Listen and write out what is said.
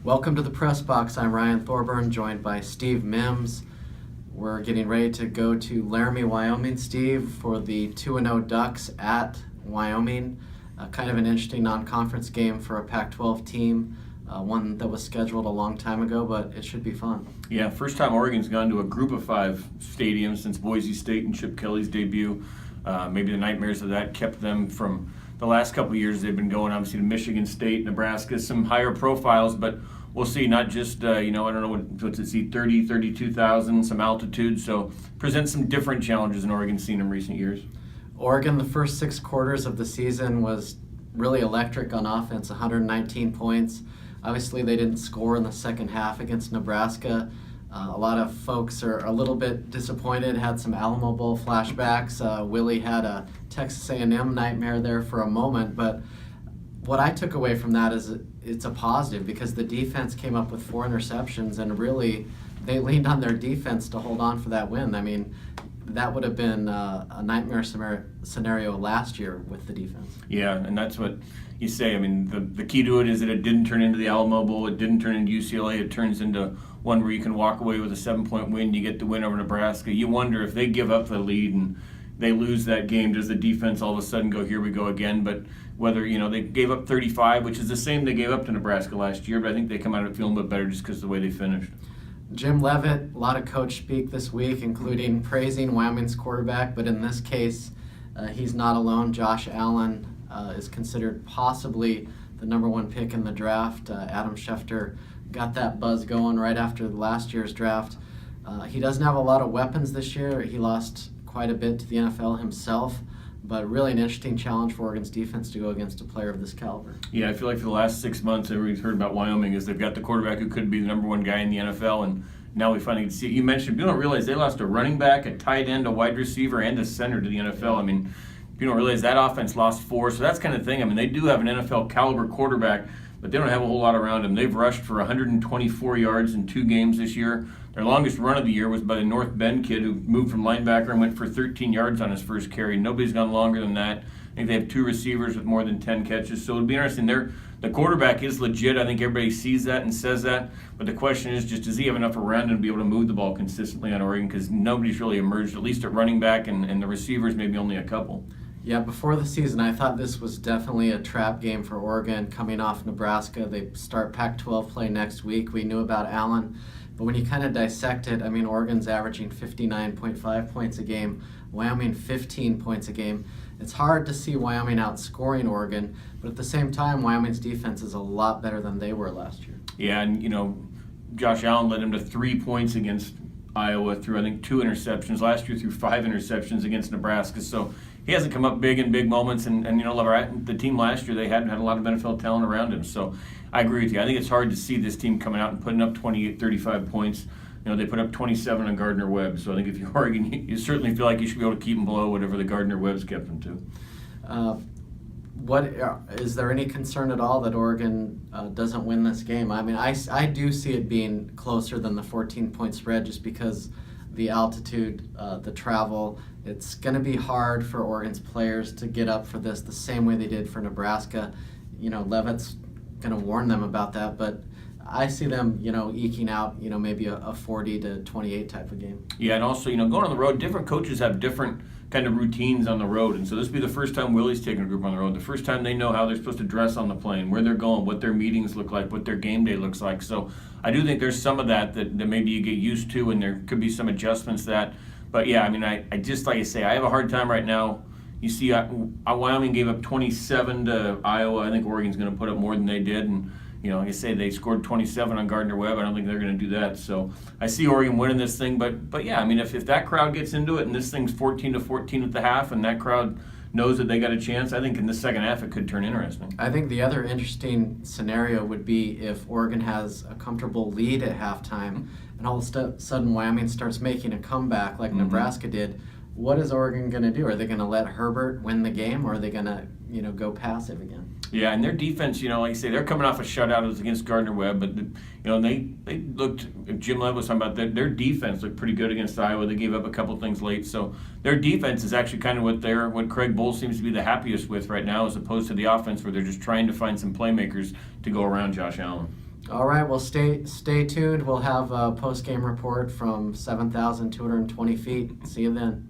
Welcome to the Press Box. I'm Ryan Thorburn, joined by Steve Mims. We're getting ready to go to Laramie, Wyoming, Steve, for the 2-0 Ducks at Wyoming. Kind of an interesting non-conference game for a Pac-12 team, one that was scheduled a long time ago, but it should be fun. Yeah, first time Oregon's gone to a group of 5 stadiums since Boise State and Chip Kelly's debut. Maybe the nightmares of that kept them from the last couple of years. They've been going obviously to Michigan State, Nebraska, some higher profiles, but we'll see. Not just, I don't know what's it see, 30, 32,000, some altitude. So presents some different challenges in Oregon's seen in recent years. Oregon, the first 6 quarters of the season was really electric on offense, 119 points. Obviously, they didn't score in the second half against Nebraska. A lot of folks are a little bit disappointed, had some Alamo Bowl flashbacks. Willie had a Texas A&M nightmare there for a moment, but what I took away from that is it's a positive because the defense came up with 4 interceptions and really they leaned on their defense to hold on for that win. I mean, that would have been a nightmare scenario last year with the defense. Yeah, and that's what you say. I mean, the key to it is that it didn't turn into the Alamo Bowl. It didn't turn into UCLA. It turns into one where you can walk away with a 7-point win. You get the win over Nebraska. You wonder if they give up the lead and they lose that game, does the defense all of a sudden go, here we go again? But whether, they gave up 35, which is the same they gave up to Nebraska last year, but I think they come out of it feeling a bit better just because of the way they finished. Jim Leavitt, a lot of coach speak this week, including praising Wyoming's quarterback, but in this case, he's not alone. Josh Allen is considered possibly the number 1 pick in the draft. Adam Schefter got that buzz going right after last year's draft. He doesn't have a lot of weapons this year. He lost quite a bit to the NFL himself, but really an interesting challenge for Oregon's defense to go against a player of this caliber. Yeah, I feel like for the last 6 months, everybody's heard about Wyoming is they've got the quarterback who could be the number 1 guy in the NFL, and now we finally see it. You mentioned, people don't realize they lost a running back, a tight end, a wide receiver, and a center to the NFL. I mean, you don't realize that offense lost 4, so that's kind of thing. I mean, they do have an NFL caliber quarterback, but they don't have a whole lot around him. They've rushed for 124 yards in 2 games this year. Their longest run of the year was by the North Bend kid who moved from linebacker and went for 13 yards on his first carry. Nobody's gone longer than that. I think they have 2 receivers with more than 10 catches. So it'll be interesting. The quarterback is legit. I think everybody sees that and says that. But the question is just, does he have enough around him to be able to move the ball consistently on Oregon? Because nobody's really emerged, at least at running back, and the receivers maybe only a couple. Yeah, before the season, I thought this was definitely a trap game for Oregon coming off Nebraska. They start Pac-12 play next week. We knew about Allen. But when you kind of dissect it, I mean, Oregon's averaging 59.5 points a game, Wyoming 15 points a game. It's hard to see Wyoming outscoring Oregon, but at the same time, Wyoming's defense is a lot better than they were last year. Yeah, and, Josh Allen led him to 3 points against Iowa through, I think, 2 interceptions. Last year through 5 interceptions against Nebraska. So he hasn't come up big in big moments. And the team last year, they hadn't had a lot of NFL talent around him. So I agree with you. I think it's hard to see this team coming out and putting up 28, 35 points. They put up 27 on Gardner-Webb. So I think if you're Oregon, you certainly feel like you should be able to keep them below whatever the Gardner-Webb's kept them to. Is there any concern at all that Oregon doesn't win this game? I mean, I do see it being closer than the 14-point spread just because the altitude, the travel. It's going to be hard for Oregon's players to get up for this the same way they did for Nebraska. Leavitt's going to warn them about that, but I see them, eking out, maybe a 40 to 28 type of game. Yeah, and also, going on the road, different coaches have different kind of routines on the road. And so this will be the first time Willie's taking a group on the road, the first time they know how they're supposed to dress on the plane, where they're going, what their meetings look like, what their game day looks like. So I do think there's some of that maybe you get used to, and there could be some adjustments that. But yeah, I mean, I just, like I say, I have a hard time right now. You see, Wyoming gave up 27 to Iowa. I think Oregon's going to put up more than they did. And, like I say, they scored 27 on Gardner-Webb. I don't think they're going to do that. So I see Oregon winning this thing. But yeah, I mean, if that crowd gets into it and this thing's 14-14 at the half and that crowd knows that they got a chance, I think in the second half it could turn interesting. I think the other interesting scenario would be if Oregon has a comfortable lead at halftime and all of a sudden Wyoming starts making a comeback like Nebraska did. What is Oregon going to do? Are they going to let Herbert win the game, or are they going to, go passive again? Yeah, and their defense, like I say, they're coming off a shutout. It was against Gardner-Webb, but they looked. Jim Lev was talking about their defense looked pretty good against Iowa. They gave up a couple things late, so their defense is actually kind of what Craig Bohl seems to be the happiest with right now, as opposed to the offense where they're just trying to find some playmakers to go around Josh Allen. All right, well, stay tuned. We'll have a post-game report from 7,220 feet. See you then.